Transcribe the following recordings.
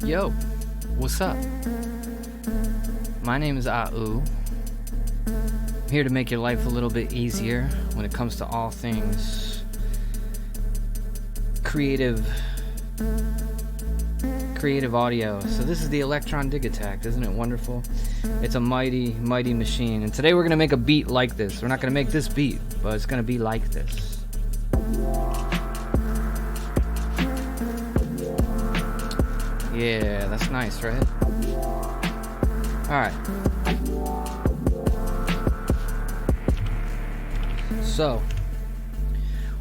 Yo, what's up? My name is Outher. I'm here to make your life a little bit easier when it comes to all things creative audio. So this is the Elektron Digitakt, isn't it wonderful? It's a mighty, mighty machine. And today we're going to make a beat like this. We're not going to make this beat, but it's going to be like this. Yeah, that's nice, right? Alright. So,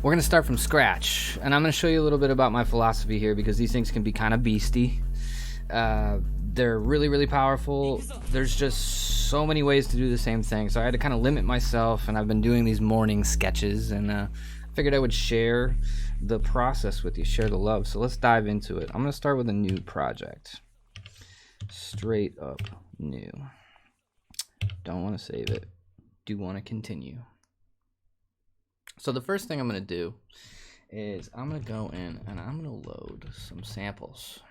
we're going to start from scratch. And I'm going to show you a little bit about my philosophy here because these things can be kind of beasty. They're really, really powerful. There's just so many ways to do the same thing. So I had to kind of limit myself, and I've been doing these morning sketches, and I figured I would share the process with you, share the love. So let's dive into it. I'm going to start with a new project. Straight up new. Don't want to save it. Do want to continue. So the first thing I'm going to do is I'm going to go in and I'm going to load some samples.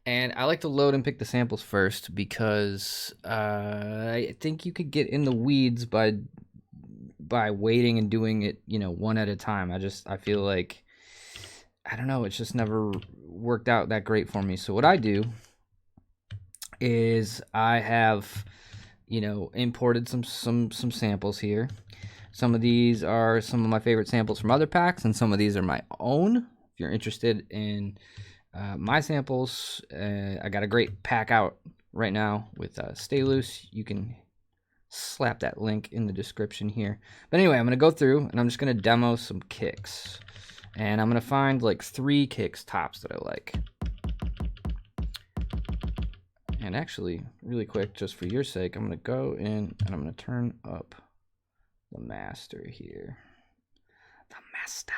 And I like to load and pick the samples first because I think you could get in the weeds by waiting and doing it, one at a time. I feel like, I don't know, it's just never worked out that great for me. So what I do is I have, imported some samples here. Some of these are some of my favorite samples from other packs, and some of these are my own. If you're interested in my samples, I got a great pack out right now with Stay Loose. You can slap that link in the description here. But anyway, I'm going to go through and I'm just going to demo some kicks. And I'm going to find like 3 kicks tops that I like. And actually, really quick, just for your sake, I'm going to go in and I'm going to turn up the master here. The master.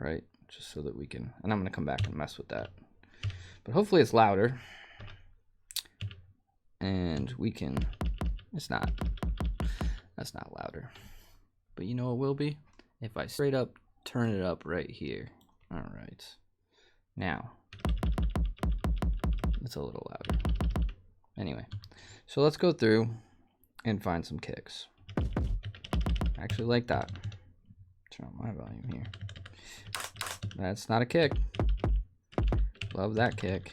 Right? Just so that we can, and I'm going to come back and mess with that. But hopefully it's louder. And we can, that's not louder. But you know what will be? If I straight up turn it up right here. All right. Now, it's a little louder. Anyway, so let's go through and find some kicks. I actually like that. Turn up my volume here. That's not a kick. Love that kick.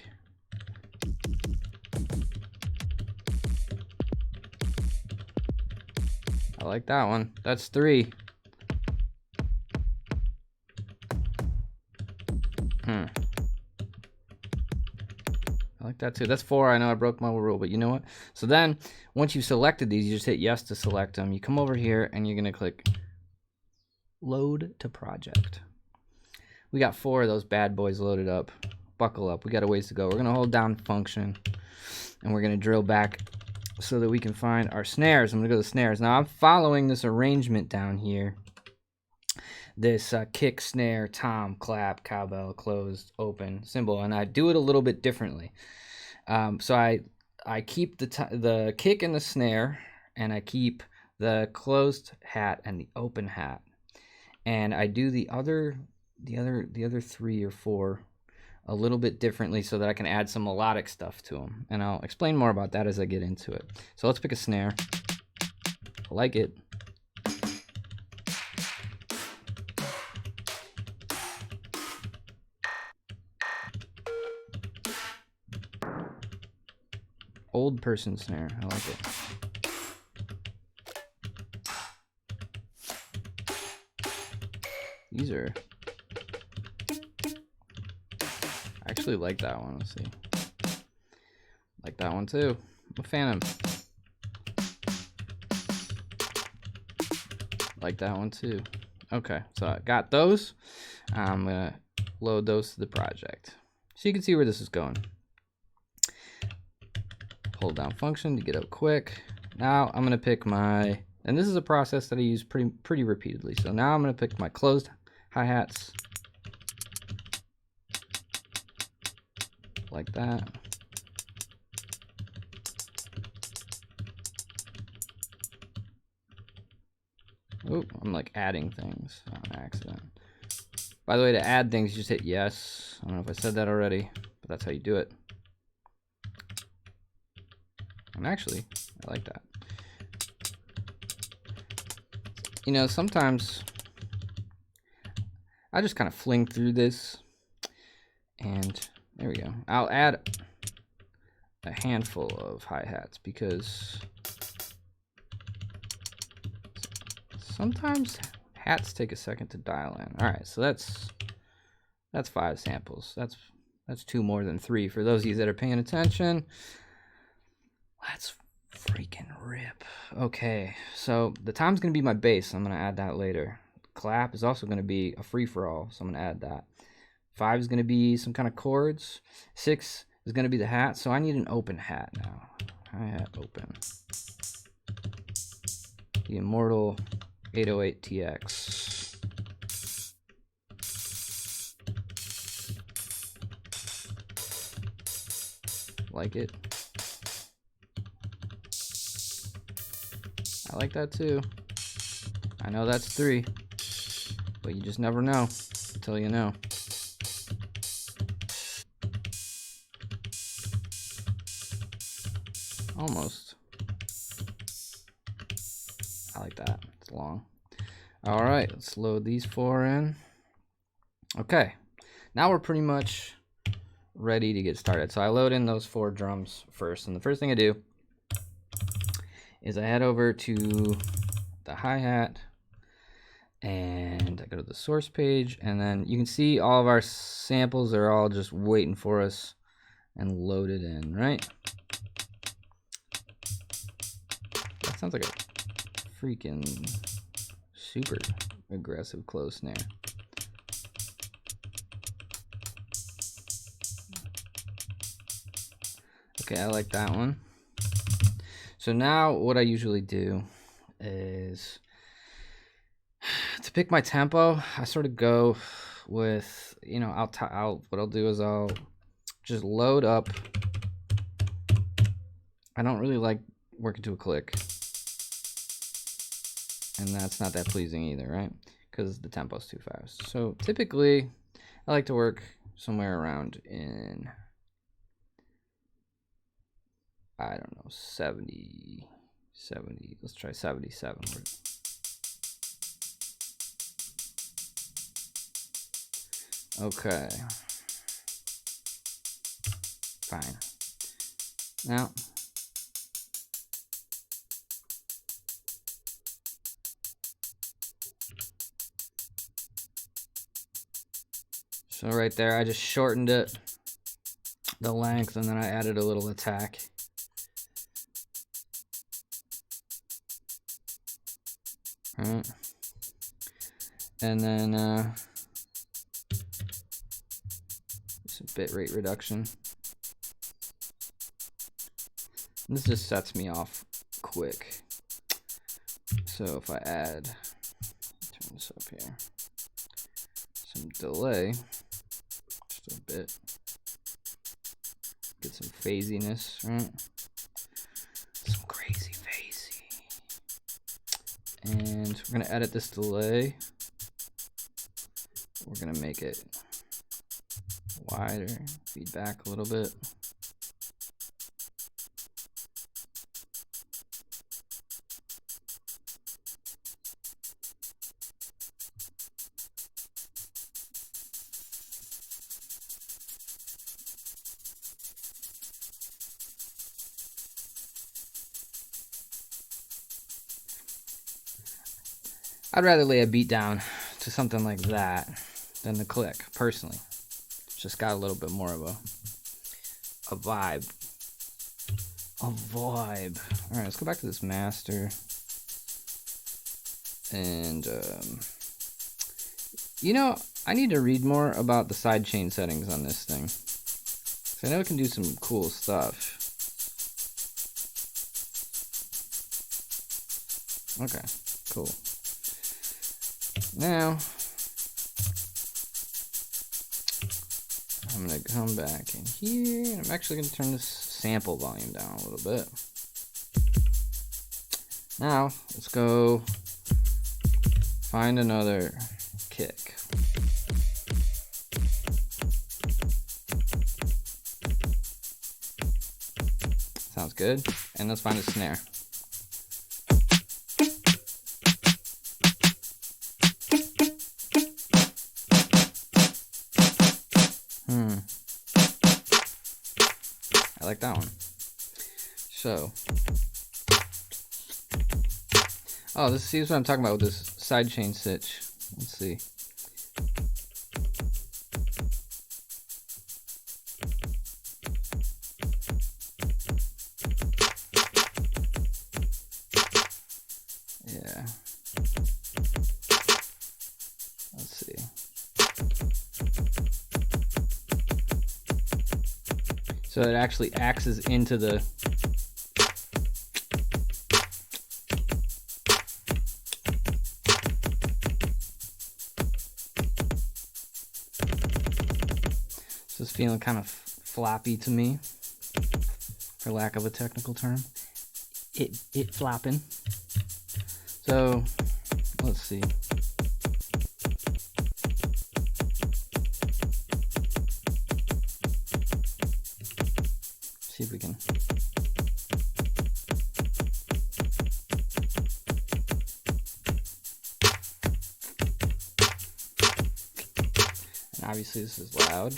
I like that one. That's 3. I like that too. That's 4. I know I broke my rule, but you know what? So then, once you've selected these, you just hit yes to select them. You come over here and you're going to click Load to Project. We got 4 of those bad boys loaded up. Buckle up. We got a ways to go. We're going to hold down function and we're going to drill back so that we can find our snares. I'm going to go to the snares. Now I'm following this arrangement down here. This kick, snare, tom, clap, cowbell, closed, open, cymbal, and I do it a little bit differently. So I keep the kick and the snare, and I keep the closed hat and the open hat, and I do the other 3 or 4 a little bit differently so that I can add some melodic stuff to them, and I'll explain more about that as I get into it. So let's pick a snare. I like it. Old person snare. I like it. These are... I actually like that one. Let's see. Like that one too. I'm a fan of. Like that one too. Okay, so I got those. I'm gonna load those to the project. So you can see where this is going. Hold down function to get up quick. Now I'm gonna pick my, and this is a process that I use pretty repeatedly. So now I'm gonna pick my closed hi-hats. Like that. Oh, I'm like adding things on accident. By the way, to add things, you just hit yes. I don't know if I said that already, but that's how you do it. And actually, I like that. You know, sometimes I just kind of fling through this, and there we go. I'll add a handful of hi-hats because sometimes hats take a second to dial in. All right, so that's 5 samples. That's 2 more than 3 for those of you that are paying attention. Let's freaking rip. Okay, so the time's gonna be my bass. I'm gonna add that later. Clap is also gonna be a free-for-all, so I'm gonna add that. 5 is gonna be some kind of chords. 6 is gonna be the hat, so I need an open hat now. Hi-hat open. The Immortal 808 TX. Like it. I like that too. I know that's 3, but you just never know until you know. Almost. I like that. It's long. All right, let's load these 4 in. Okay, now we're pretty much ready to get started. So I load in those 4 drums first, and the first thing I do is I head over to the hi-hat and I go to the source page, and then you can see all of our samples are all just waiting for us and loaded in, right? That sounds like a freaking super aggressive close snare. Okay, I like that one. So now what I usually do is to pick my tempo, I sort of go with, you know, what I'll do is I'll just load up. I don't really like working to a click, and that's not that pleasing either, right? Because the tempo's too fast. So typically I like to work somewhere around in, I don't know, 70, let's try 77. Okay. Fine. Now, so right there, I just shortened it, the length, and then I added a little attack. Right. And then some bit rate reduction. This just sets me off quick. So if I add, turn this up here, some delay, just a bit, get some phasiness, right? Some crazy phazy. And we're gonna edit this delay. We're gonna make it wider, feedback a little bit. I'd rather lay a beat down to something like that than the click, personally. It's just got a little bit more of a vibe. A vibe. All right, let's go back to this master. And, you know, I need to read more about the sidechain settings on this thing. So I know it can do some cool stuff. Okay, cool. Now, I'm going to come back in here, and I'm actually going to turn this sample volume down a little bit. Now, let's go find another kick. Sounds good. And let's find a snare. I like that one. So, oh, this is what I'm talking about with this sidechain stitch. Let's see. Yeah. Let's see. So it actually axes into the this is feeling kind of floppy to me, for lack of a technical term. It flopping. So let's see. See if we can. And obviously this is loud.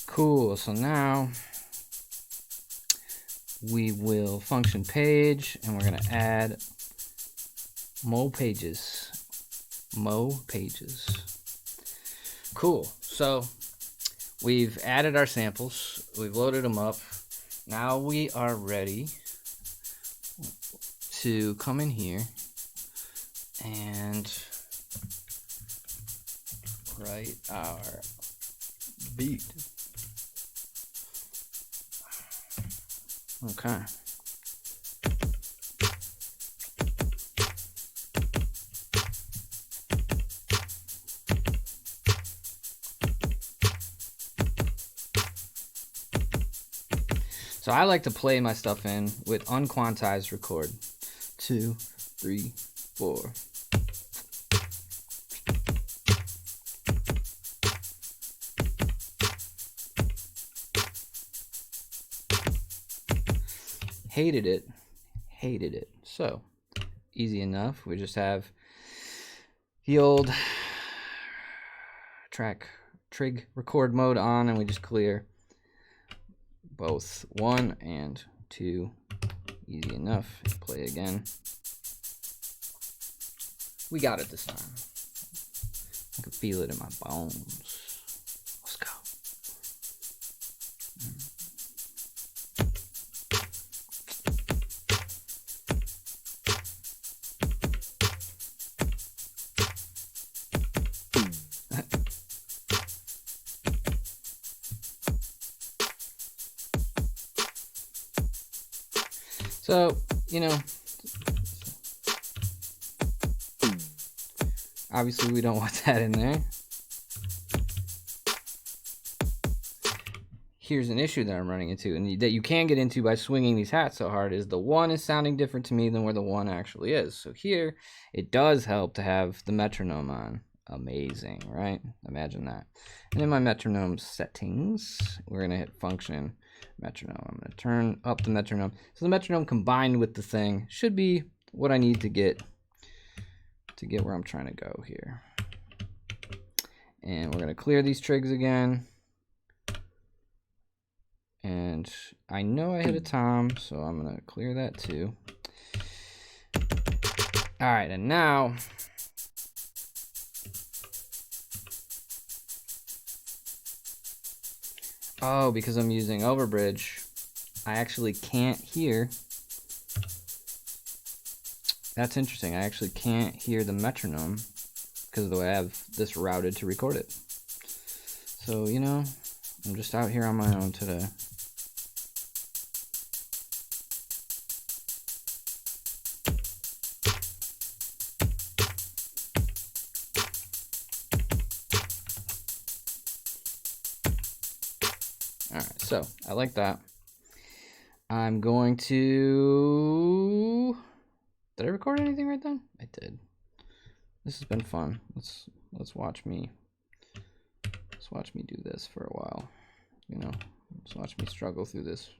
Cool, so now we will function page and we're gonna add mo pages. Cool, so we've added our samples, we've loaded them up. Now we are ready to come in here and write our beat. Okay. So I like to play my stuff in with unquantized record. 2, 3, 4. Hated it. So easy enough. We just have the old trig record mode on, and we just clear both 1 and 2. Easy enough. Play again. We got it this time. I can feel it in my bones. Let's go. So, you know, obviously we don't want that in there. Here's an issue that I'm running into, and that you can get into by swinging these hats so hard, is the 1 is sounding different to me than where the 1 actually is. So here, it does help to have the metronome on. Amazing, right? Imagine that. And in my metronome settings, we're going to hit function metronome. I'm going to turn up the metronome. So the metronome combined with the thing should be what I need to get where I'm trying to go here. And we're going to clear these trigs again. And I know I hit a tom, so I'm going to clear that too. All right, and now oh, because I'm using overbridge, I actually can't hear. That's interesting. I actually can't hear the metronome because of the way I have this routed to record it. So, you know, I'm just out here on my own today. Alright, so I like that. I'm going to... Did I record anything right then? I did. This has been fun. Let's watch me do this for a while. You know, let's watch me struggle through this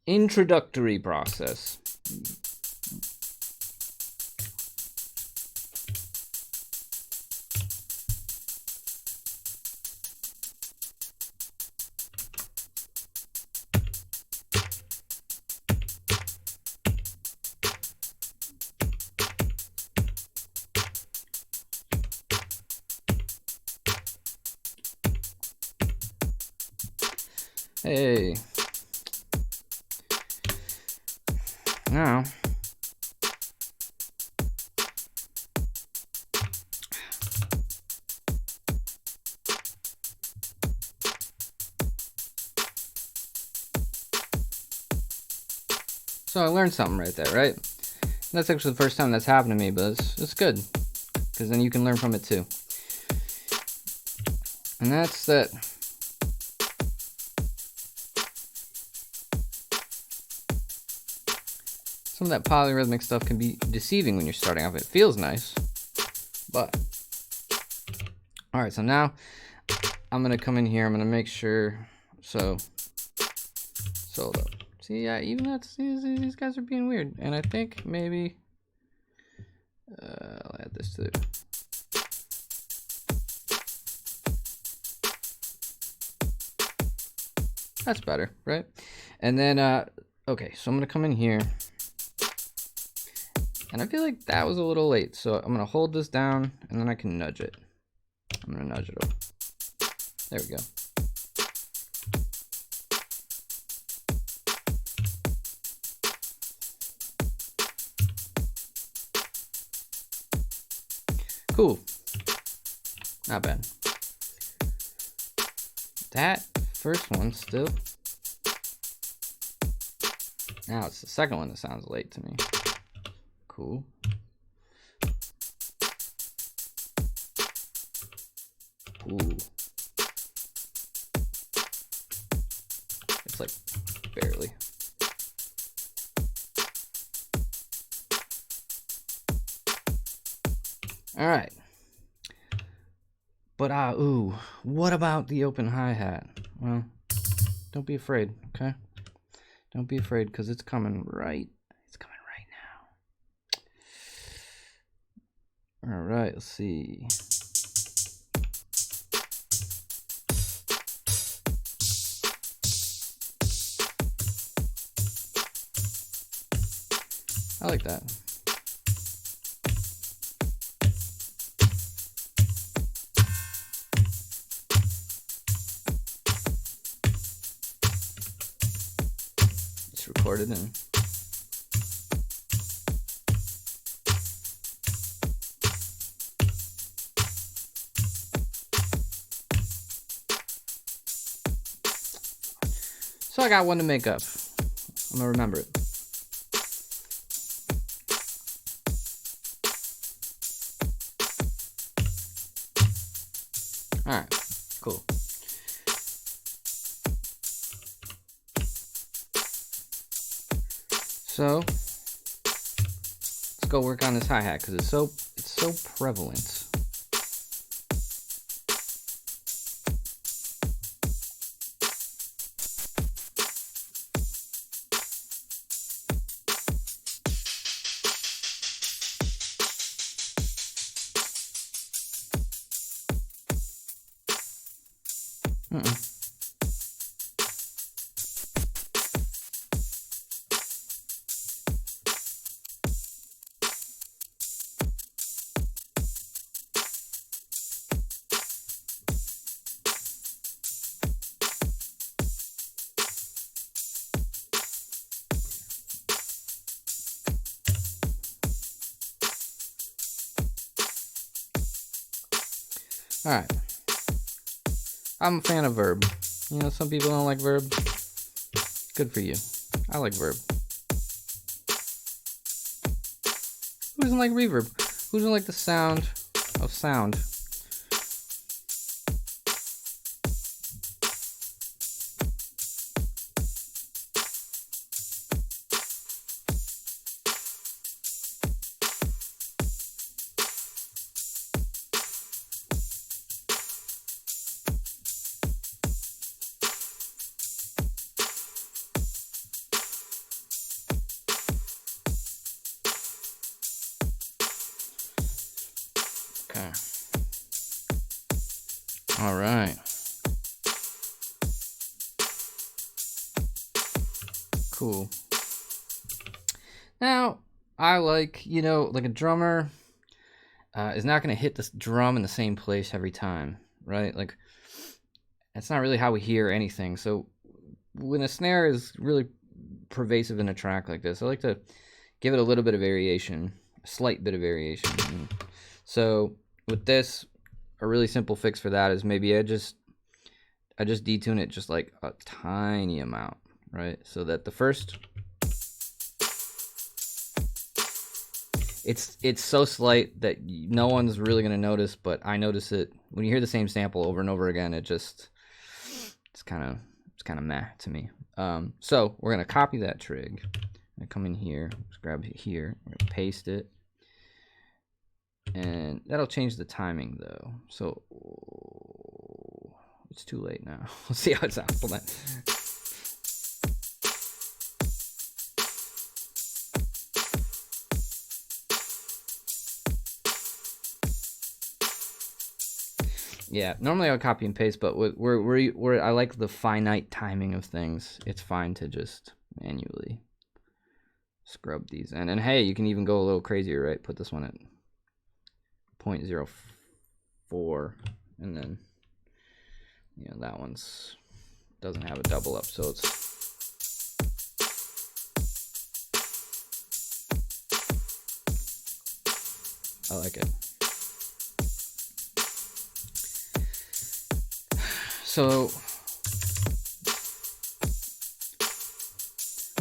introductory process. Hey. Now. So I learned something right there, right? That's actually the first time that's happened to me, but it's good. Because then you can learn from it too. And that's that. Some of that polyrhythmic stuff can be deceiving when you're starting off. It feels nice, but all right. So now I'm gonna come in here. I'm gonna make sure. So hold up. See, yeah, even that's these guys are being weird, and I think maybe I'll add this to it. That's better, right? And then okay, so I'm gonna come in here. And I feel like that was a little late, so I'm gonna hold this down and then I can nudge it. I'm gonna nudge it over. There we go. Cool. Not bad. That first one still. Now it's the second one that sounds late to me. Cool. Ooh. It's like barely. All right. But ooh, what about the open hi-hat? Well, don't be afraid, okay? Don't be afraid, because it's coming right. It's coming right now. All right, let's see. I like that. It's recorded in. So I got one to make up. I'm gonna remember it. All right, cool. So let's go work on this hi-hat because it's so prevalent. All right. I'm a fan of verb. You know, some people don't like verb. Good for you. I like verb. Who doesn't like reverb? Who doesn't like the sound of sound? Okay. All right. Cool. Now, I like, you know, like a drummer is not going to hit this drum in the same place every time, right? Like, that's not really how we hear anything. So when a snare is really pervasive in a track like this, I like to give it a little bit of variation, a slight bit of variation. So with this, a really simple fix for that is maybe I just detune it just like a tiny amount, right? So that the first, it's so slight that no one's really gonna notice, but I notice it when you hear the same sample over and over again. It's kind of meh to me. So we're gonna copy that trig. I'm gonna come in here, just grab it here, we're gonna paste it, and that'll change the timing though. So it's too late now. Let's see how it sounds. Hold on. Yeah, normally I would copy and paste, but where I like the finite timing of things, it's fine to just manually scrub these in. And hey, you can even go a little crazier, right? Put this one at 0.04, and then, you know, that one's doesn't have a double up, so it's I like it. So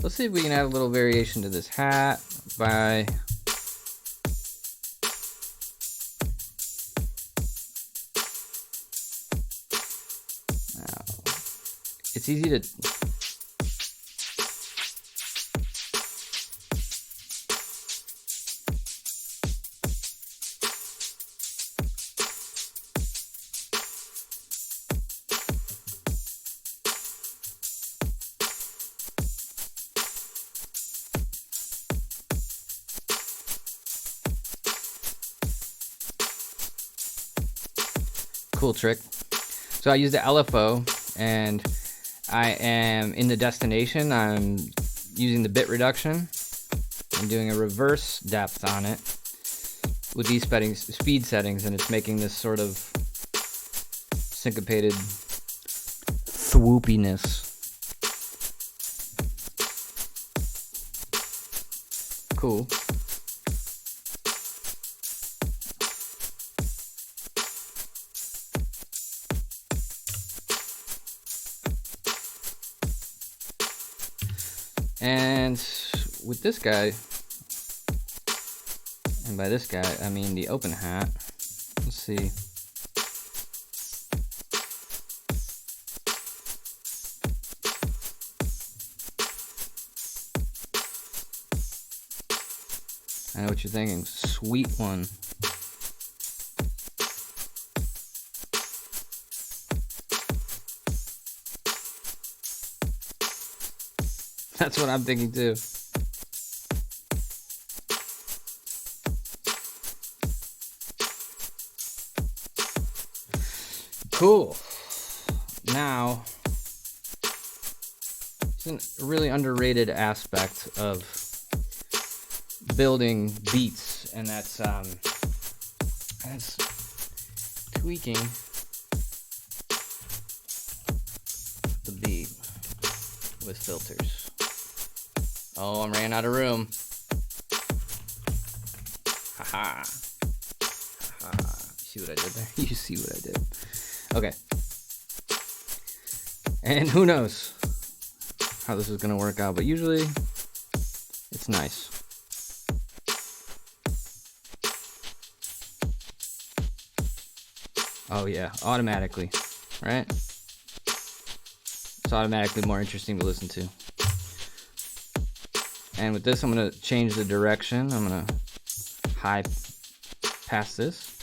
let's see if we can add a little variation to this hat by it's easy to cool trick. So I used the LFO, and I am in the destination. I'm using the bit reduction and doing a reverse depth on it with these speed settings, and it's making this sort of syncopated swoopiness. Cool. And with this guy, and by this guy, I mean the open hat. Let's see. I know what you're thinking. Sweet one. That's what I'm thinking too. Cool. Now, it's a really underrated aspect of building beats, and that's tweaking the beat with filters. Oh, I'm ran out of room. Haha. Haha. See what I did there? You see what I did. Okay. And who knows how this is going to work out, but usually it's nice. Oh yeah, automatically, right? It's automatically more interesting to listen to. And with this, I'm going to change the direction. I'm going to high pass this.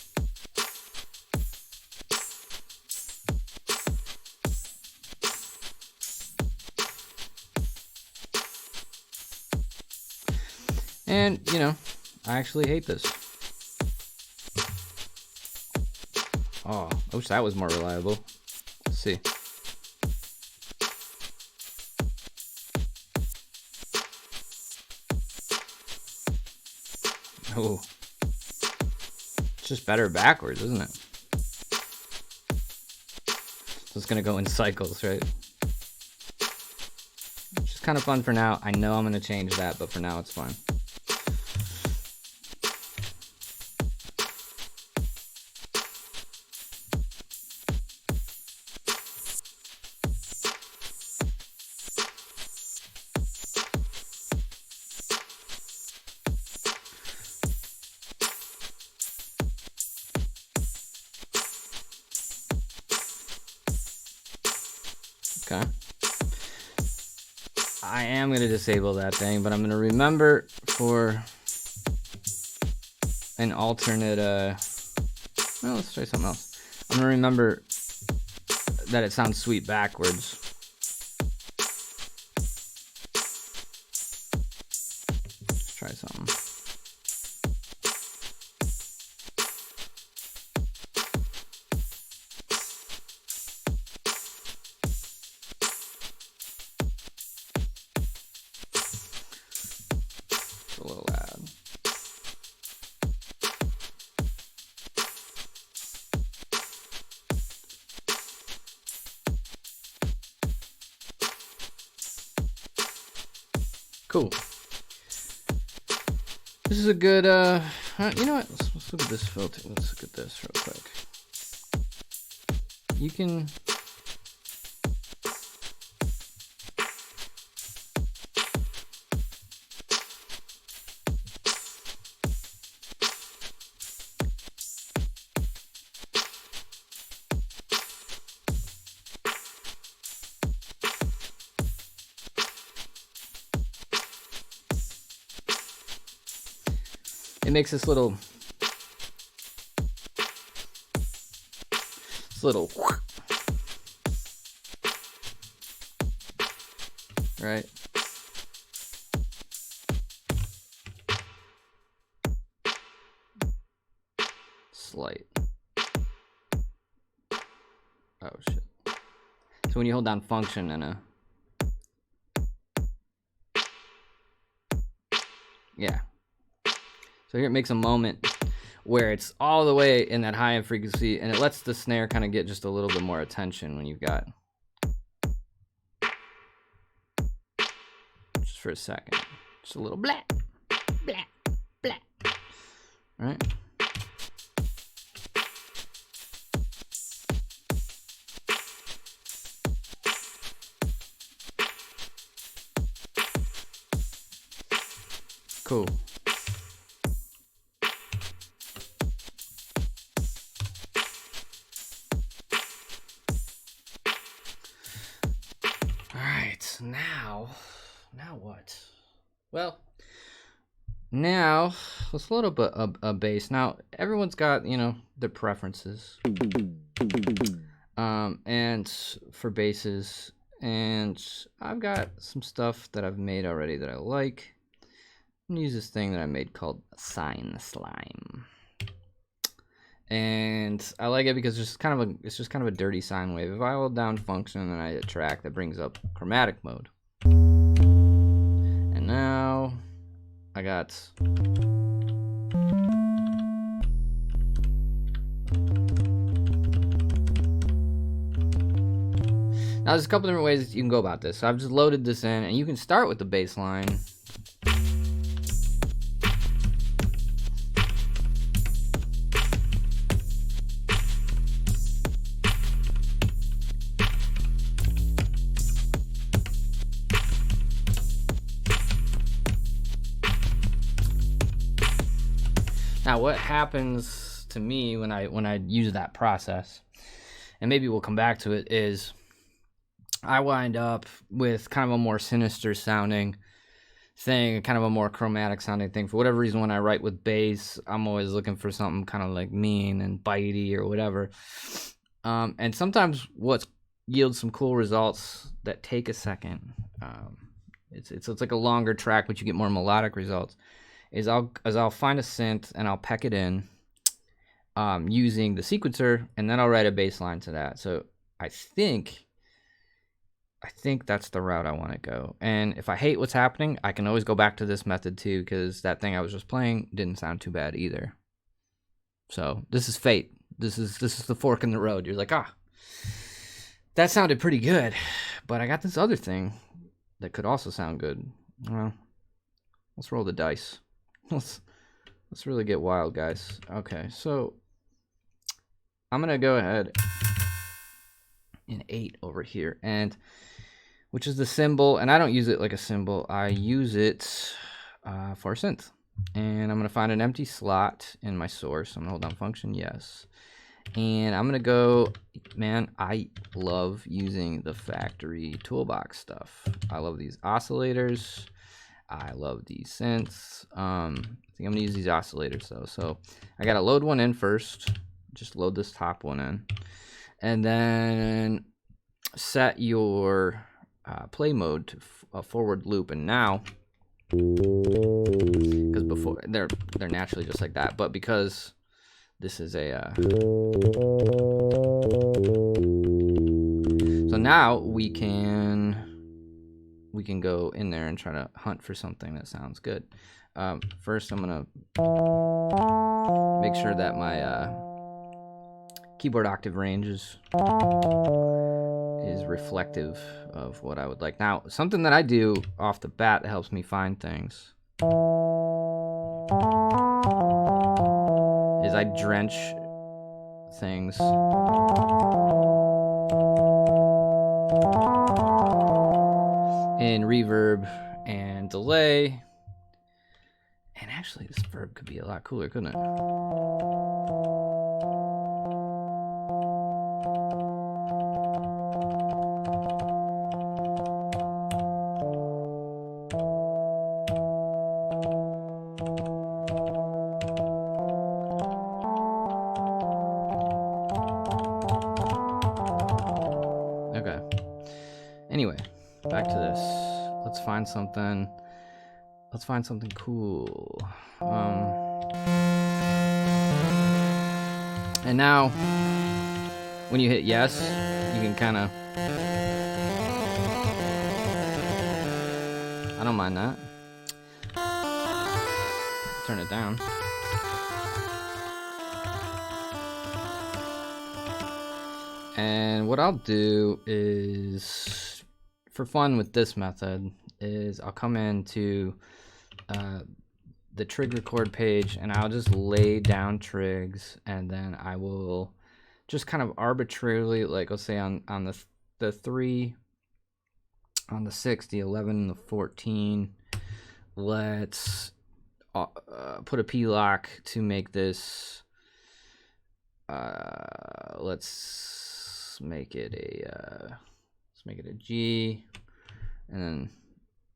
And, you know, I actually hate this. Oh, I wish that was more reliable. Let's see. Oh, it's just better backwards, isn't it? So it's gonna go in cycles, right? Which is kind of fun for now. I know I'm gonna change that, but for now it's fine. Okay. I am going to disable that thing, but I'm going to remember for an alternate, well, let's try something else. I'm going to remember that it sounds sweet backwards. Let's try something. A little loud. Cool. This is a good, you know what? Let's look at this filter. Let's look at this real quick. You can... It makes this little, right? Slight. Oh shit. So when you hold down function and a, yeah. So here it makes a moment where it's all the way in that high end frequency, and it lets the snare kind of get just a little bit more attention when you've got, just for a second, just a little blah, blah, blah, right? Cool. Now what? Well, now let's load up a bass. Now everyone's got, you know, their preferences, and for basses, and I've got some stuff that I've made already that I like. I'm gonna use this thing that I made called Sine Slime, and I like it because it's just kind of a dirty sine wave. If I hold down function and I hit track, that brings up chromatic mode. And now I got now there's a couple different ways you can go about this. So I've just loaded this in, and you can start with the bass line. Now, what happens to me when I use that process, and maybe we'll come back to it, is I wind up with kind of a more sinister sounding thing, kind of a more chromatic sounding thing. For whatever reason, when I write with bass, I'm always looking for something kind of like mean and bitey or whatever. And sometimes what yields some cool results that take a second, it's like a longer track, but you get more melodic results, is I'll find a synth and I'll peck it in, using the sequencer, and then I'll write a bass line to that. So I think that's the route I want to go. And if I hate what's happening, I can always go back to this method too, because that thing I was just playing didn't sound too bad either. So this is fate. This is the fork in the road. You're like, that sounded pretty good, but I got this other thing that could also sound good. Well, let's roll the dice. Let's really get wild, guys. Okay, so I'm gonna go ahead and 8 over here, and which is the symbol, and I don't use it like a symbol. I use it for a synth. And I'm going to find an empty slot in my source. I'm going to hold down function, yes. And I'm going to go, man, I love using the factory toolbox stuff. I love these oscillators. I love these synths. I think I'm going to use these oscillators though. So I got to load one in first. Just load this top one in. And then set your play mode to a forward loop. And now, because before they're naturally just like that, but because this is a so now we can go in there and try to hunt for something that sounds good. First I'm gonna make sure that my keyboard octave range is reflective of what I would like. Now, something that I do off the bat that helps me find things is I drench things in reverb and delay. And actually, this verb could be a lot cooler, couldn't it? Okay. Anyway, back to this. Let's find something. Let's find something cool. And now, when you hit yes, you can kind of. I don't mind that. Turn it down. And what I'll do is, for fun with this method, is I'll come into the trig record page and I'll just lay down trigs, and then I will just kind of arbitrarily, like let's say on the 3, on the 6, the 11, and the 14, let's put a P-lock to make this, let's make it a G, and then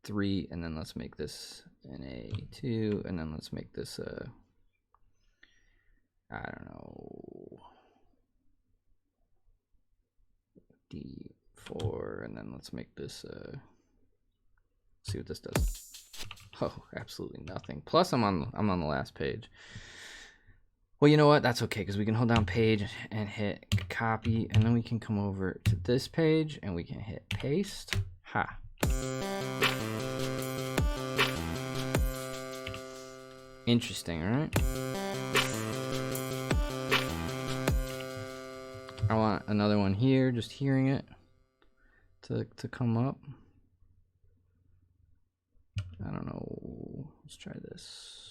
3, and then let's make this an A2, and then let's make this a, I don't know, D4, and then let's make this see what this does. Oh, absolutely nothing. Plus I'm on the last page. Well, you know what? That's okay, because we can hold down page and hit copy, and then we can come over to this page and we can hit paste. Ha. Interesting, right? I want another one here, just hearing it to come up. I don't know. Let's try this.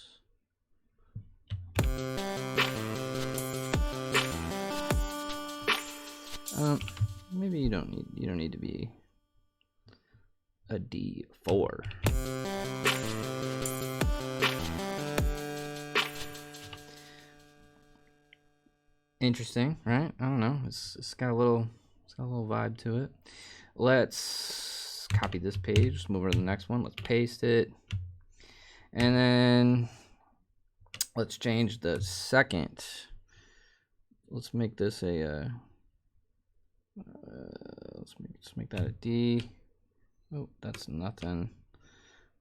Maybe you don't need to be a D4. Interesting, right? I don't know. It's got a little vibe to it. Let's copy this page. Just move over to the next one. Let's paste it, and then let's change the second. Let's make this a. Let's make that a D. Oh, that's nothing.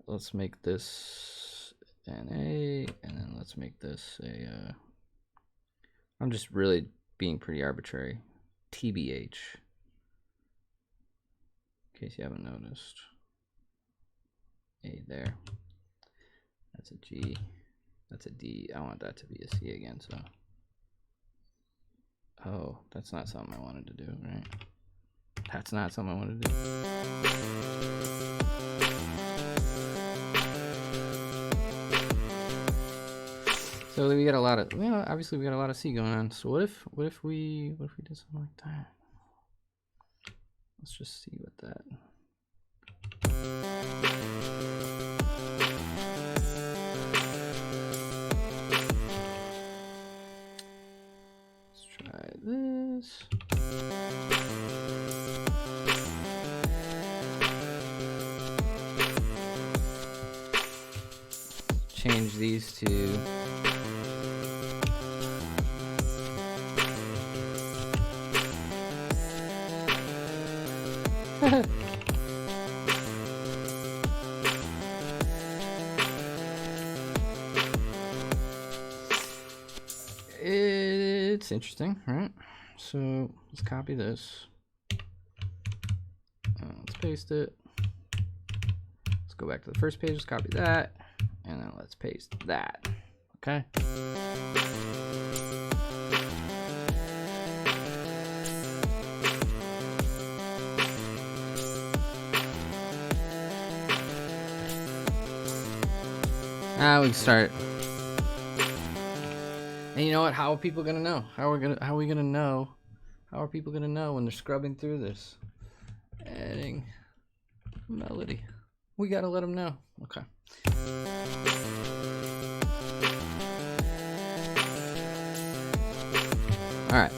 Let's make this an A, and then let's make this a I'm just really being pretty arbitrary. TBH. In case you haven't noticed. A there. That's a G. That's a D. I want that to be a C again, so. Oh, that's not something I wanted to do, right? That's not something I wanted to do. So we got a lot of, obviously we got a lot of C going on. So what if we did something like that? Let's just see what that. Let's try this. Change these to it's interesting, right? So let's copy this. Let's paste it. Let's go back to the first page. Let's copy that, and then let's paste that. Okay. Now we can start. And you know what? How are people gonna know? How are we gonna know? How are people gonna know when they're scrubbing through this? Adding melody. We gotta let them know. Okay. All right.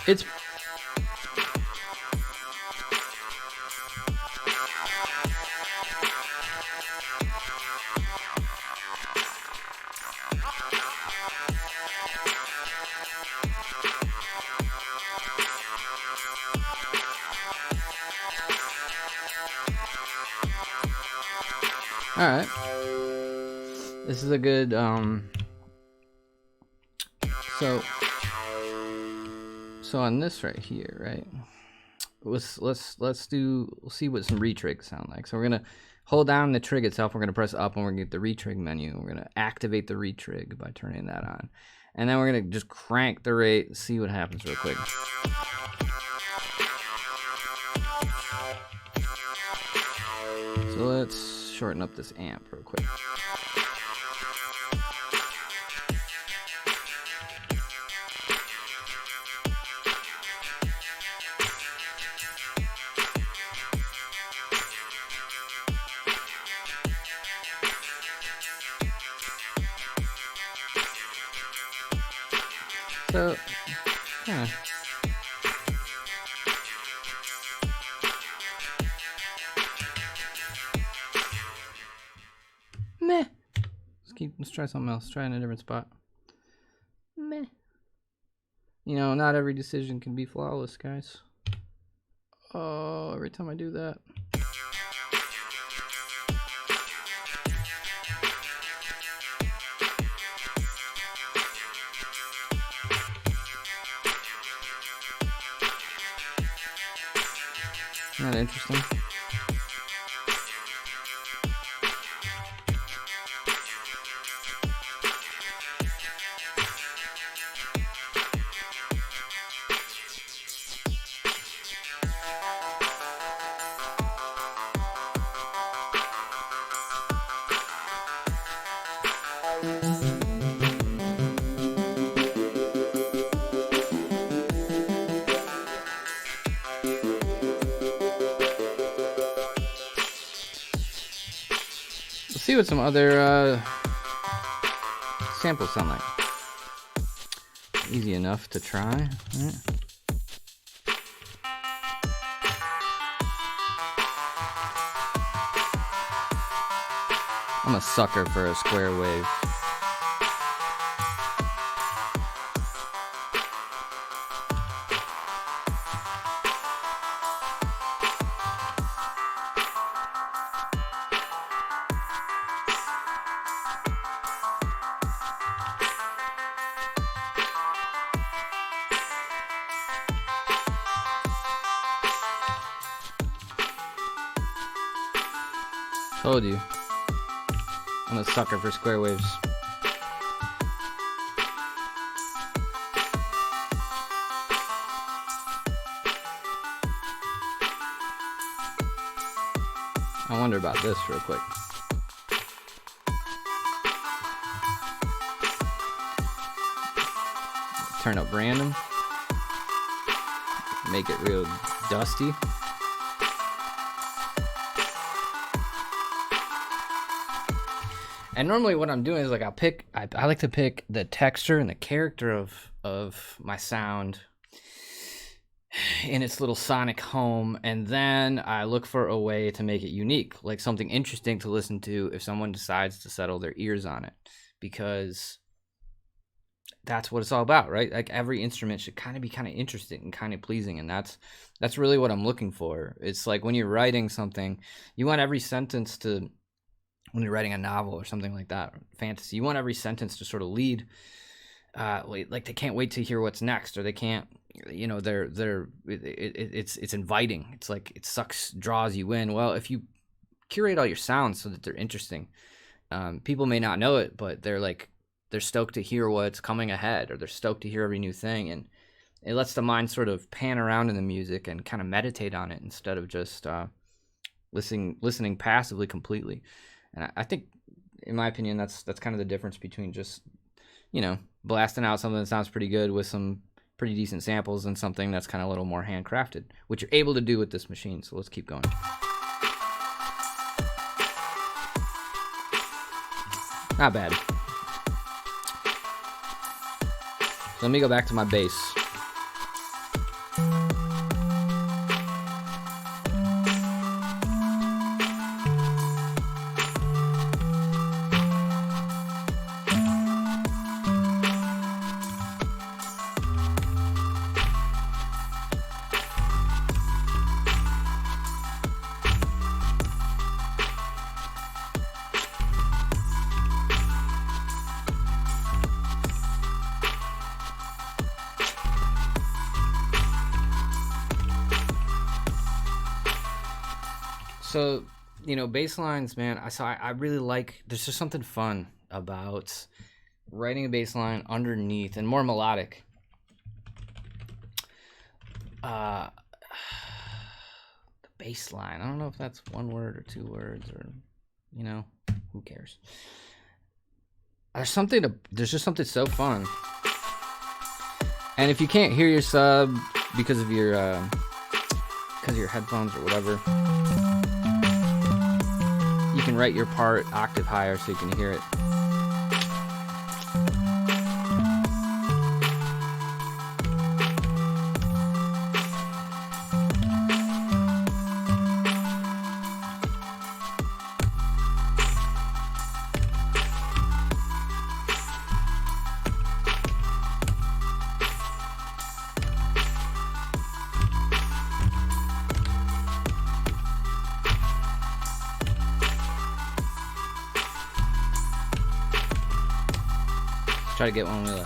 It's all right. This is a good so on this right here, right? We'll see what some retrigs sound like. So we're gonna hold down the trig itself. We're gonna press up, and we're gonna get the retrig menu. We're gonna activate the retrig by turning that on, and then we're gonna just crank the rate and see what happens real quick. So let's shorten up this amp real quick. So, yeah. Meh. Let's try something else. Try in a different spot. Meh. You know, not every decision can be flawless, guys. Oh, every time I do that. Isn't that interesting? Let's see what some other samples sound like. Easy enough to try. Right. I'm a sucker for a square wave. Told you. I'm a sucker for square waves. I wonder about this real quick. Turn up random. Make it real dusty. And normally what I'm doing is like I like to pick the texture and the character of my sound in its little sonic home, and then I look for a way to make it unique, like something interesting to listen to if someone decides to settle their ears on it, because that's what it's all about, right? Like every instrument should kind of be kind of interesting and kind of pleasing, and that's really what I'm looking for. It's like when you're writing something, you want every sentence to, when you're writing a novel or something like that, fantasy, you want every sentence to sort of lead, like they can't wait to hear what's next, or they can't, you know, it's inviting. It's like it draws you in. Well, if you curate all your sounds so that they're interesting, people may not know it, but they're stoked to hear what's coming ahead, or they're stoked to hear every new thing, and it lets the mind sort of pan around in the music and kind of meditate on it instead of just listening passively completely. And I think, in my opinion, that's kind of the difference between just, you know, blasting out something that sounds pretty good with some pretty decent samples and something that's kind of a little more handcrafted, which you're able to do with this machine. So let's keep going. Not bad. So let me go back to my bass. So, you know, bass lines, man, I really like, there's just something fun about writing a bass line underneath and more melodic. The bass line, I don't know if that's one word or two words, or, you know, who cares? There's just something so fun. And if you can't hear your sub because of your headphones or whatever, you can write your part octave higher so you can hear it. Try to get one we like.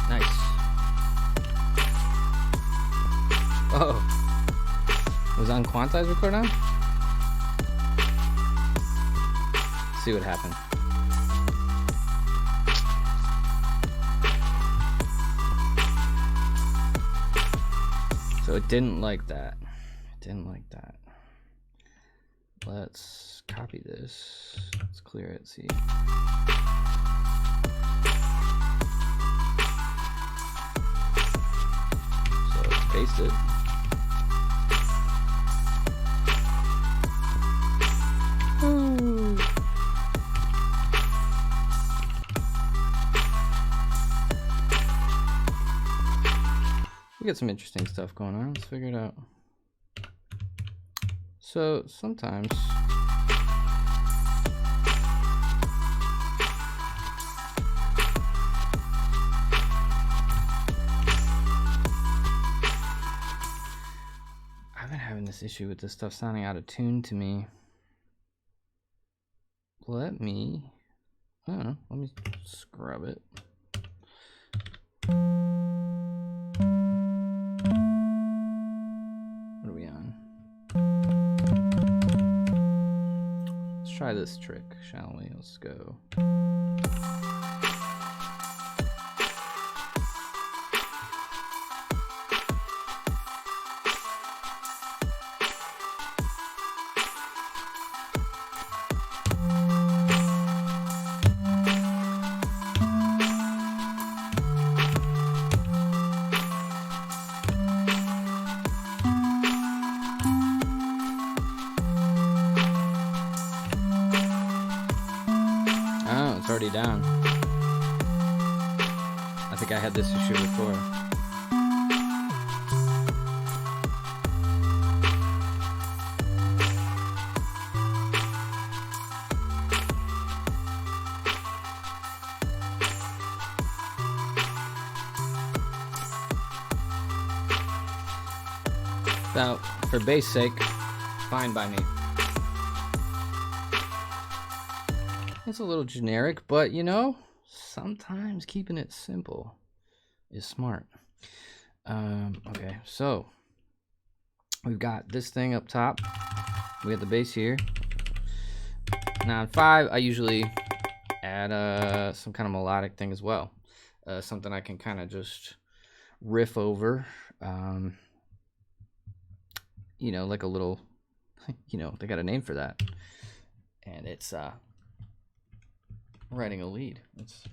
Nice. Oh, was on quantized record now? Let's see what happened. So it didn't like that. It didn't like that. let's copy this. Let's clear it, see. So let's paste it. Ooh. We got some interesting stuff going on. Let's figure it out. So sometimes I've been having this issue with this stuff sounding out of tune to me. Let me, I don't know, let me scrub it. What are we on? Let's try this trick, shall we? Let's go. It's already down. I think I had this issue before. Now, for bass sake, fine by me. It's a little generic, but you know, sometimes keeping it simple is smart. Okay, so we've got this thing up top. We got the bass here. Now on 5, I usually add some kind of melodic thing as well. Something I can kind of just riff over. You know, like a little, you know, they got a name for that. And it's writing a lead. It's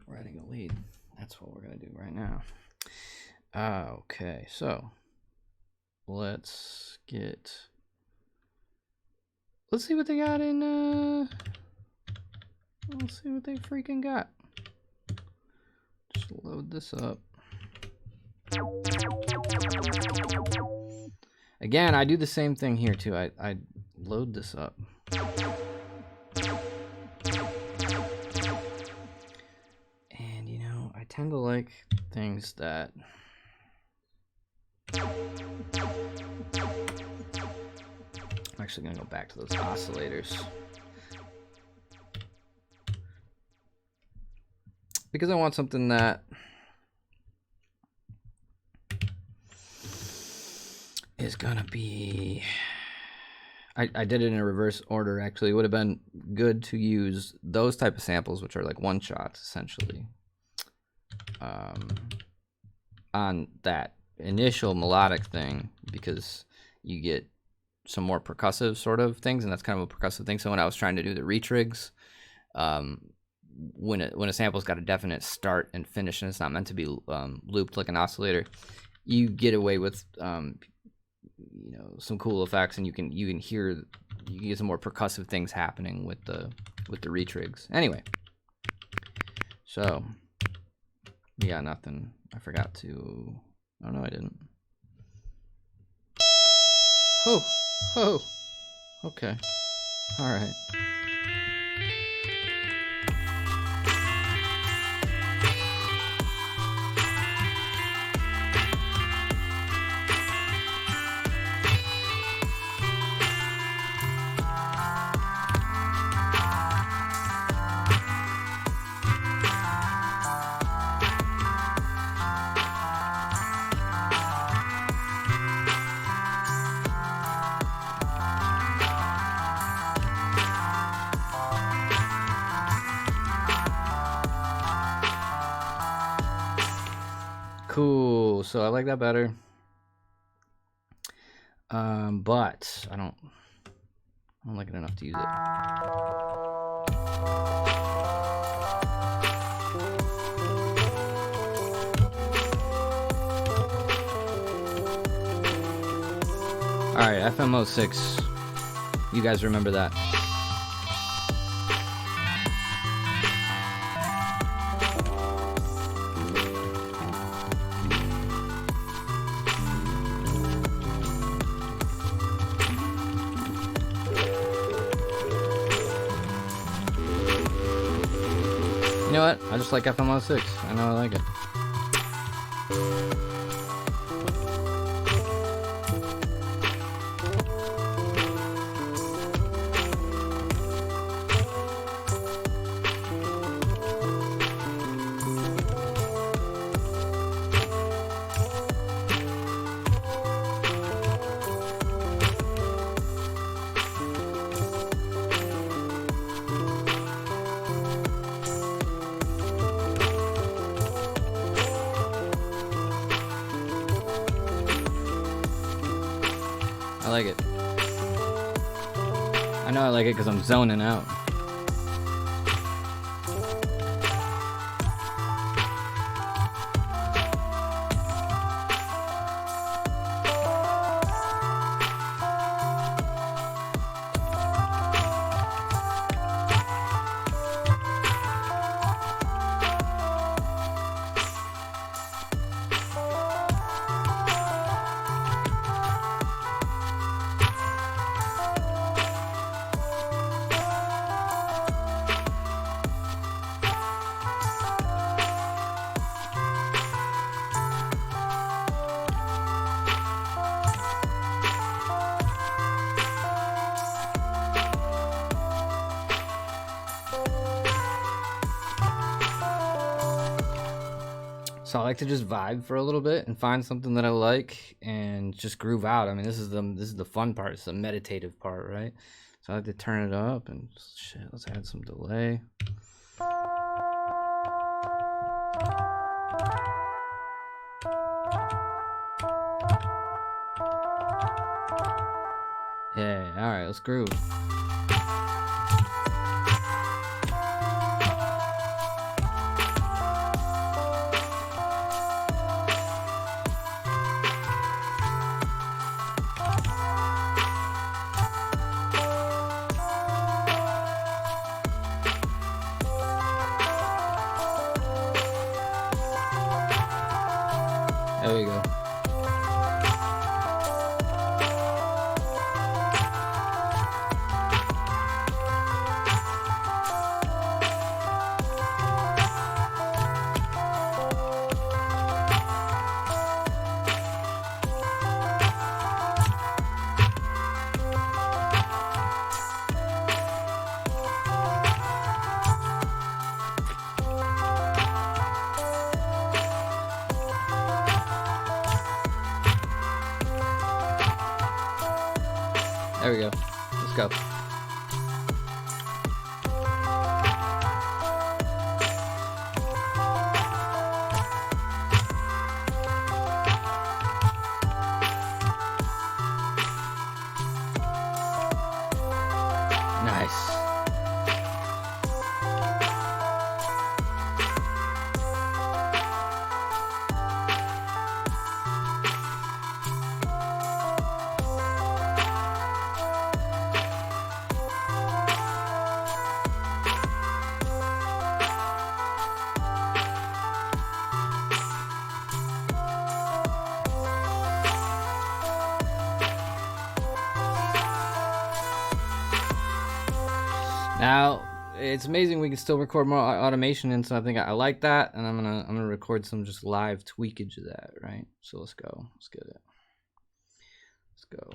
writing a lead. That's what we're gonna do right now. Okay, so let's see what they got in let's see what they freaking got. Just load this up. Again, I do the same thing here too. I load this up. And you know, I tend to like things that I'm actually gonna go back to those oscillators because I want something that is gonna be, I did it in a reverse order actually. It would have been good to use those type of samples, which are like one shots essentially, on that initial melodic thing, because you get some more percussive sort of things, and that's kind of a percussive thing. So when I was trying to do the retrigs, when a sample's got a definite start and finish and it's not meant to be looped like an oscillator, you get away with you know, some cool effects, and you can hear, you can get some more percussive things happening with the retrigs. Anyway, so yeah, nothing. I forgot to. Oh no, I didn't. Oh, okay, all right. Cool, so I like that better. But I don't like it enough to use it. All right, FM06. You guys remember that? You know what? I just like FM06. I know I like it. I like it. I know I like it because I'm zoning out. So I like to just vibe for a little bit and find something that I like and just groove out. I mean, this is the fun part. It's the meditative part, right? So I like to turn it up and shit, let's add some delay. Yeah, all right, let's groove. There we go. There we go. Let's go. Nice. Now it's amazing we can still record more automation, and so I think I like that, and I'm gonna record some just live tweakage of that, right? So let's go. Let's get it. Let's go.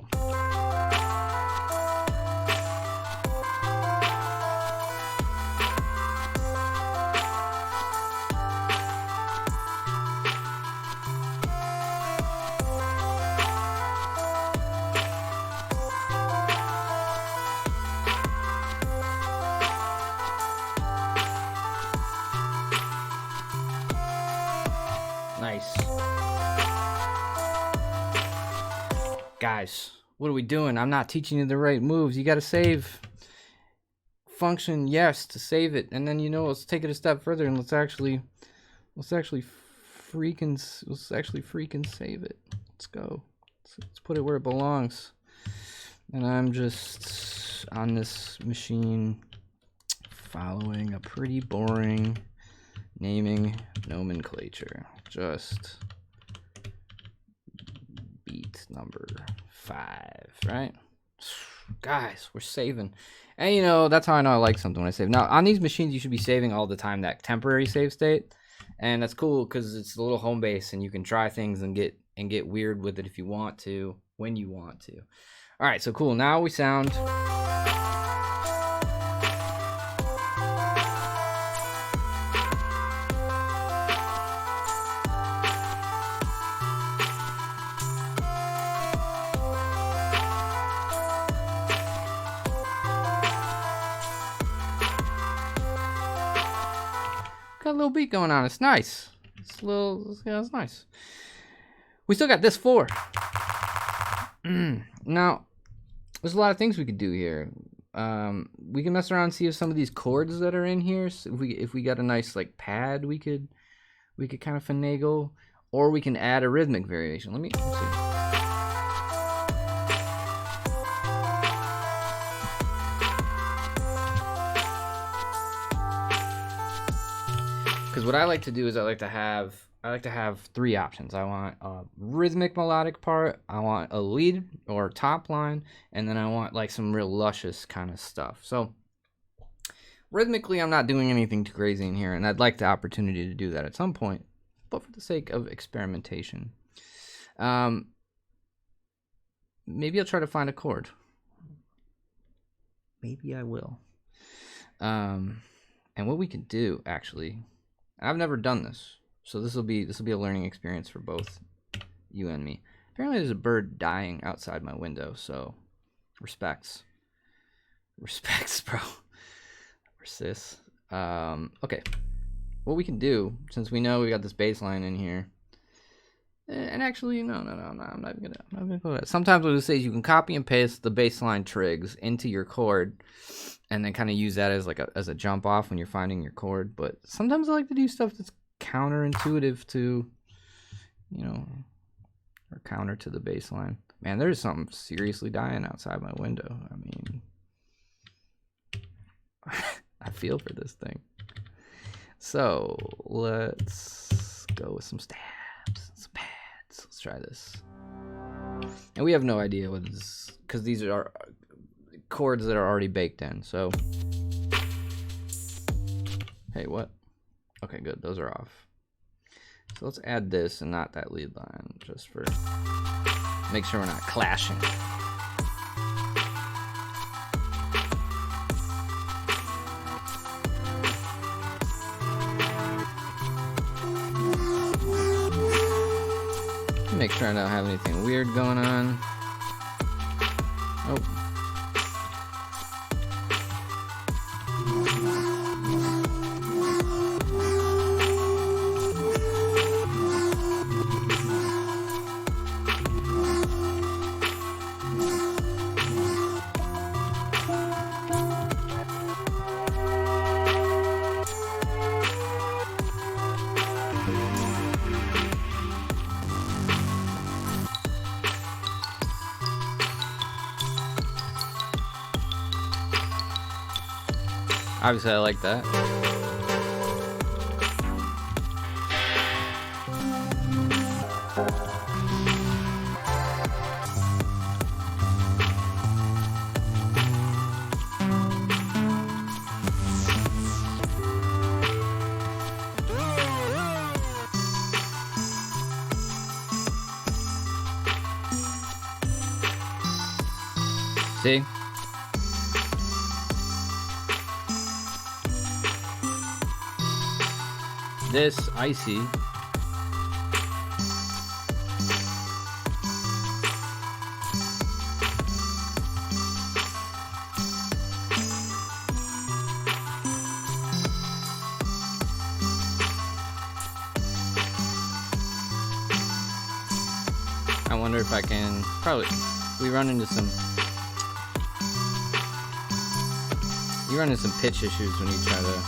Nice. Guys, What are we doing? I'm not teaching you the right moves. You got to save. Function yes to save it, and then let's take it a step further and let's actually freaking save it. Let's go. Let's put it where it belongs. And I'm just on this machine following a pretty boring naming nomenclature. Just beat number 5, right? Guys, we're saving. And that's how I know I like something when I save. Now, on these machines, you should be saving all the time, that temporary save state. And that's cool because it's a little home base and you can try things and get weird with it if you want to, when you want to. All right, so cool. Now we sound. Got a little beat going on. It's nice. It's nice. We still got this 4. Now, there's a lot of things we could do here. We can mess around and see if some of these chords that are in here, so if we got a nice like pad, we could kind of finagle, or we can add a rhythmic variation. Let's see. Because what I like to do is I like to have 3 options. I want a rhythmic melodic part, I want a lead or top line, and then I want like some real luscious kind of stuff. So rhythmically, I'm not doing anything too crazy in here, and I'd like the opportunity to do that at some point, but for the sake of experimentation, maybe I'll try to find a chord. Maybe I will. And what we can do, actually, I've never done this, so this will be a learning experience for both you and me. Apparently, there's a bird dying outside my window, so respects, bro, or sis. Okay, what we can do, since we know we got this bass line in here, and actually, no, I'm not gonna go that. Sometimes what it says, you can copy and paste the bass line trigs into your chord, and then kind of use that as a jump off when you're finding your chord. But sometimes I like to do stuff that's counterintuitive to, or counter to the bass line. Man, there's something seriously dying outside my window. I mean, I feel for this thing. So let's go with some stabs, some pads. Let's try this. And we have no idea what this is, because these are chords that are already baked in. So hey, what? Okay, good, those are off. So let's add this and not that lead line, just for make sure we're not clashing. Make sure I don't have anything weird going on. Oh. Obviously, I like that. See? This icy. I wonder if I can probably. we run into some pitch issues when you try to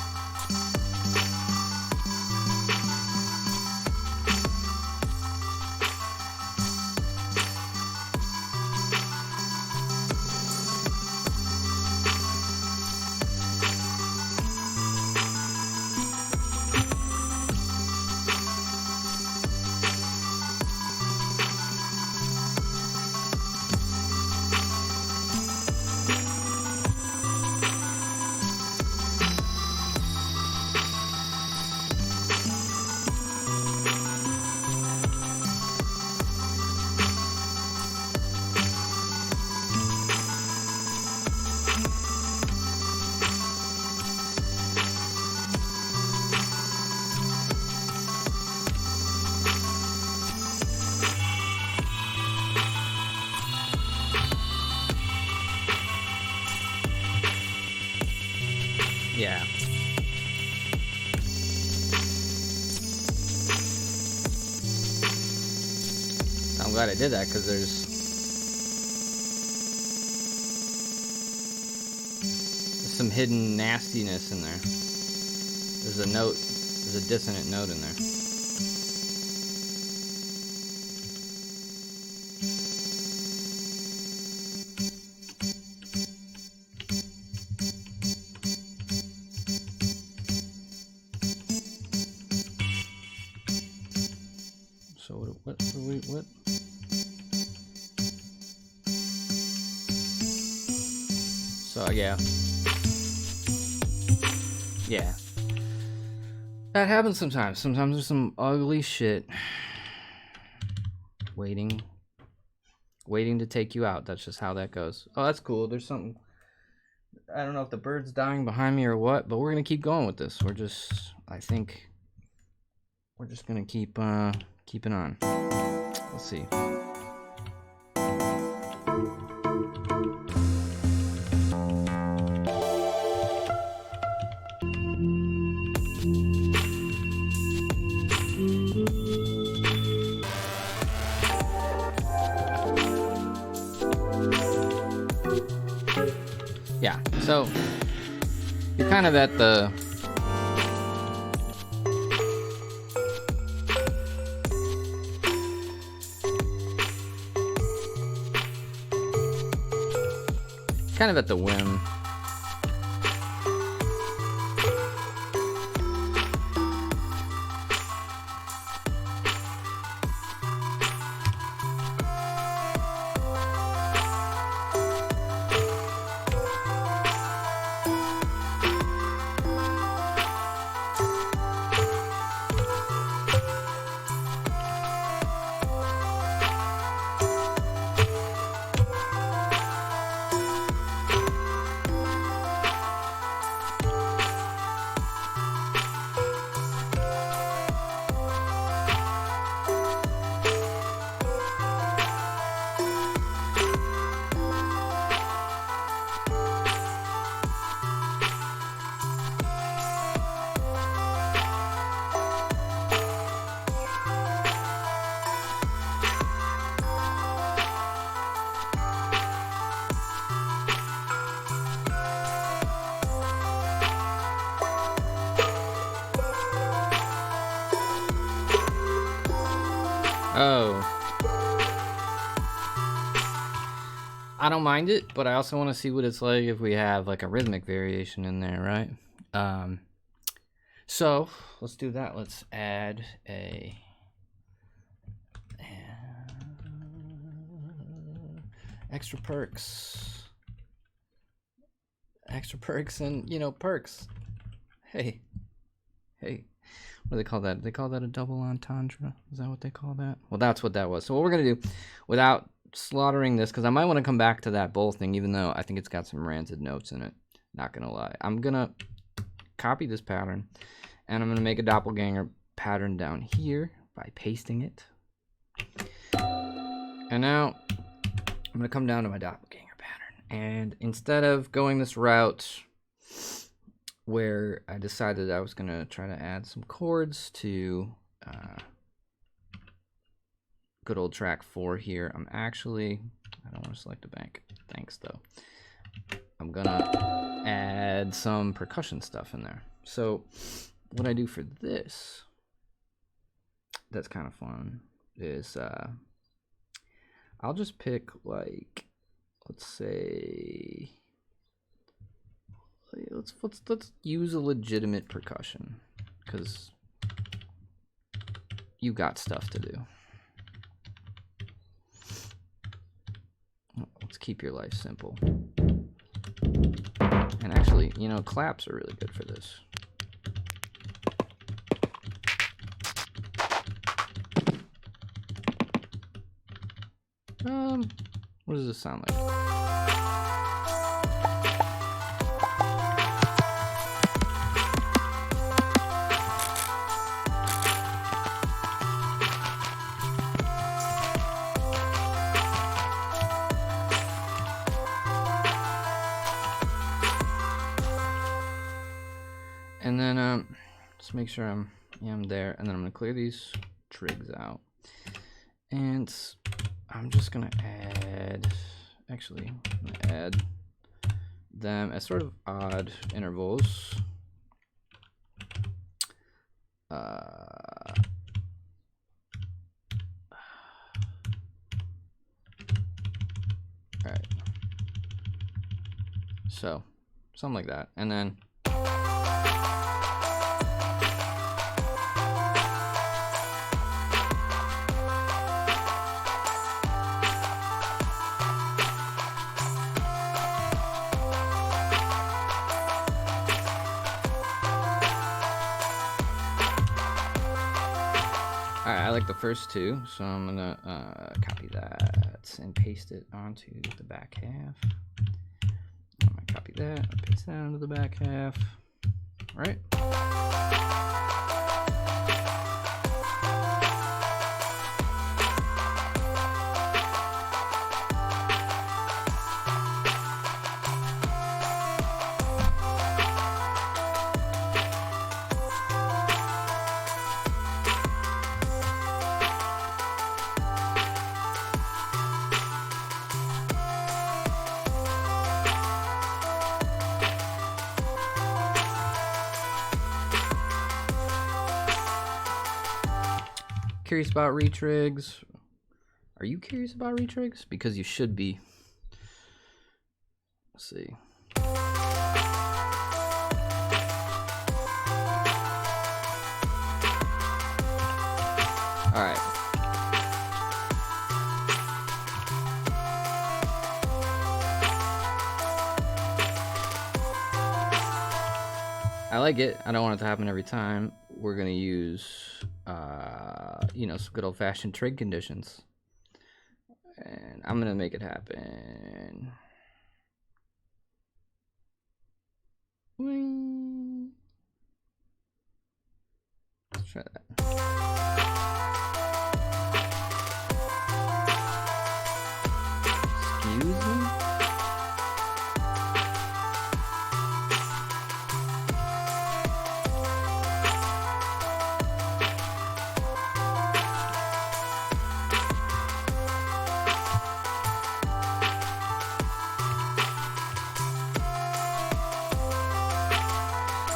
yeah. So I'm glad I did that, because there's some hidden nastiness in there. There's a dissonant note in there. So what? So yeah. That happens sometimes. Sometimes there's some ugly shit waiting to take you out. That's just how that goes. Oh, that's cool. There's something. I don't know if the bird's dying behind me or what, but we're gonna keep going with this. I think we're just gonna keep keeping on. Let's see. Yeah, so you're kind of at the whim. Oh. I don't mind it, but I also want to see what it's like if we have like a rhythmic variation in there, right? So let's do that. Let's add a extra percs, and percs. Hey, what do they call that? They call that a double entendre. Is that what they call that? Well, that's what that was. So what we're gonna do, without slaughtering this, because I might want to come back to that bowl thing, even though I think it's got some rancid notes in it. Not gonna lie. I'm gonna copy this pattern, and I'm gonna make a doppelganger pattern down here by pasting it. And now I'm gonna come down to my doppelganger pattern, and instead of going this route where I decided I was gonna try to add some chords to good old track 4 here, I'm actually I don't want to select a bank. Thanks, though. I'm gonna add some percussion stuff in there. So what I do for this, that's kind of fun, is I'll just pick, like, let's say, let's use a legitimate percussion, because you got stuff to do. Let's keep your life simple. And actually, you know, claps are really good for this. What does this sound like? And then just make sure I'm there, and then I'm gonna clear these trigs out, and I'm just gonna add, actually, I'm gonna add them at sort of odd intervals. All right, so something like that, and then I like the first two, so I'm gonna copy that and paste it onto the back half. I'm gonna copy that, paste that onto the back half. All right. Curious about retrigs? Are you curious about retrigs? Because you should be. Let's see. All right. I like it. I don't want it to happen every time. We're gonna use you know, some good old-fashioned trig conditions, and I'm gonna make it happen. Let's try that. Excuse me?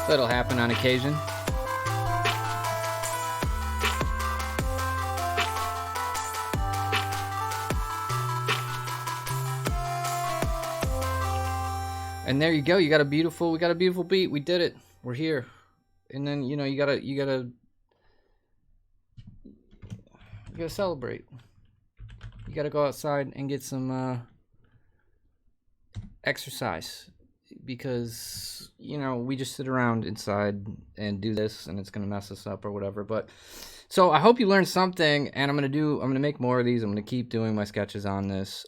That'll happen on occasion. And there you go. We got a beautiful beat. We did it. We're here. And then, you know, you gotta celebrate. You gotta go outside and get some exercise, because, you know, we just sit around inside and do this, and it's gonna mess us up or whatever. But so I hope you learned something, and I'm gonna make more of these. I'm gonna keep doing my sketches on this.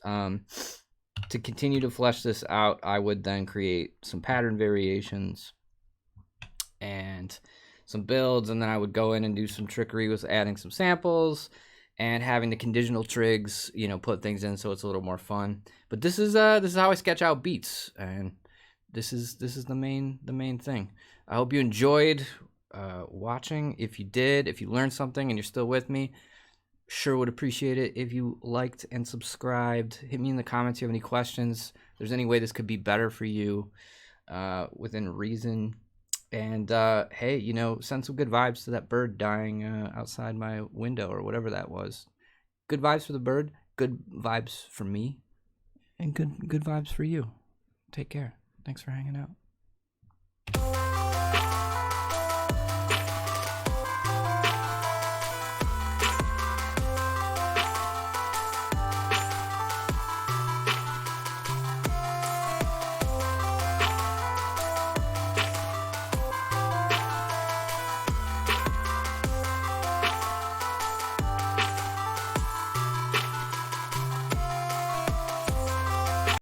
To continue to flesh this out, I would then create some pattern variations and some builds, and then I would go in and do some trickery with adding some samples and having the conditional trigs, you know, put things in so it's a little more fun. But this is how I sketch out beats, and this is the main thing. I hope you enjoyed watching. If you did, if you learned something and you're still with me, Sure would appreciate it if you liked and subscribed. Hit me in the comments if you have any questions. If there's any way this could be better for you within reason. And hey, you know, send some good vibes to that bird dying outside my window or whatever that was. Good vibes for the bird, good vibes for me, and good vibes for you. Take care. Thanks for hanging out.